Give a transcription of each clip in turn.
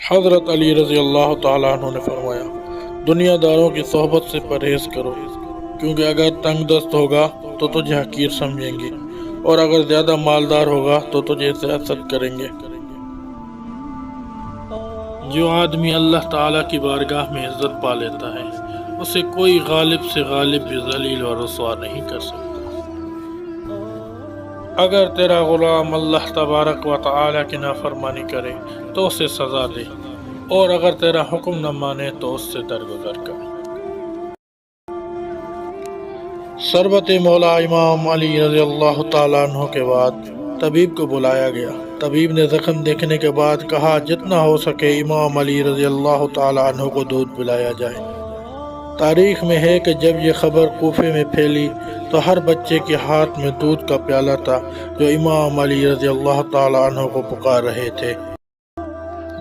حضرت علی رضی اللہ تعالیٰ عنہ نے فرمایا، دنیا داروں کی صحبت سے پرہیز کرو، کیونکہ اگر تنگ دست ہوگا تو تجھے حقیر سمجھیں گے، اور اگر زیادہ مالدار ہوگا تو تجھے سے حسد کریں گے۔ جو آدمی اللہ تعالیٰ کی بارگاہ میں عزت پا لیتا ہے، اسے کوئی غالب سے غالب بھی ذلیل اور رسوا نہیں کر سکتا۔ اگر تیرا غلام اللہ تبارک و تعالیٰ کی نافرمانی کرے تو اسے سزا دے، اور اگر تیرا حکم نہ مانے تو اس سے درگزر کر۔ سربت مولا امام علی رضی اللہ تعالیٰ عنہ کے بعد طبیب کو بلایا گیا۔ طبیب نے زخم دیکھنے کے بعد کہا، جتنا ہو سکے امام علی رضی اللہ تعالیٰ عنہ کو دودھ پلایا جائے۔ تاریخ میں ہے کہ جب یہ خبر کوفے میں پھیلی تو ہر بچے کے ہاتھ میں دودھ کا پیالہ تھا جو امام علی رضی اللہ تعالیٰ عنہ کو پکار رہے تھے۔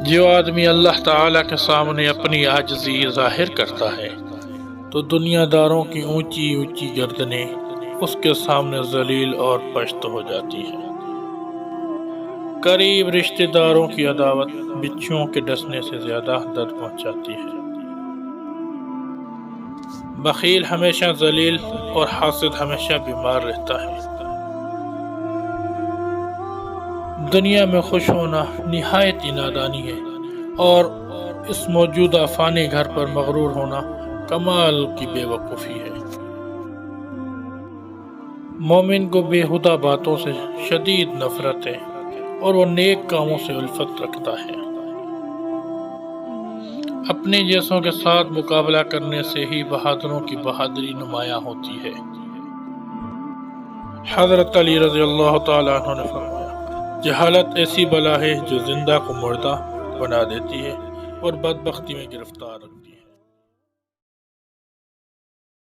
جو آدمی اللہ تعالیٰ کے سامنے اپنی عاجزی ظاہر کرتا ہے تو دنیا داروں کی اونچی اونچی گردنیں اس کے سامنے ذلیل اور پست ہو جاتی ہیں۔ قریب رشتہ داروں کی عداوت بچھوؤں کے ڈسنے سے زیادہ درد پہنچاتی ہے۔ بخیل ہمیشہ ذلیل اور حاسد ہمیشہ بیمار رہتا ہے۔ دنیا میں خوش ہونا نہایت نادانی ہے، اور اس موجودہ فانی گھر پر مغرور ہونا کمال کی بے وقوفی ہے۔ مومن کو بےہودہ باتوں سے شدید نفرت ہے، اور وہ نیک کاموں سے الفت رکھتا ہے۔ اپنے جیسوں کے ساتھ مقابلہ کرنے سے ہی بہادروں کی بہادری نمایاں ہوتی ہے۔ حضرت علی رضی اللہ تعالیٰ عنہ نے فرمایا، جہالت ایسی بلا ہے جو زندہ کو مردہ بنا دیتی ہے اور بدبختی میں گرفتار رکھتی ہے۔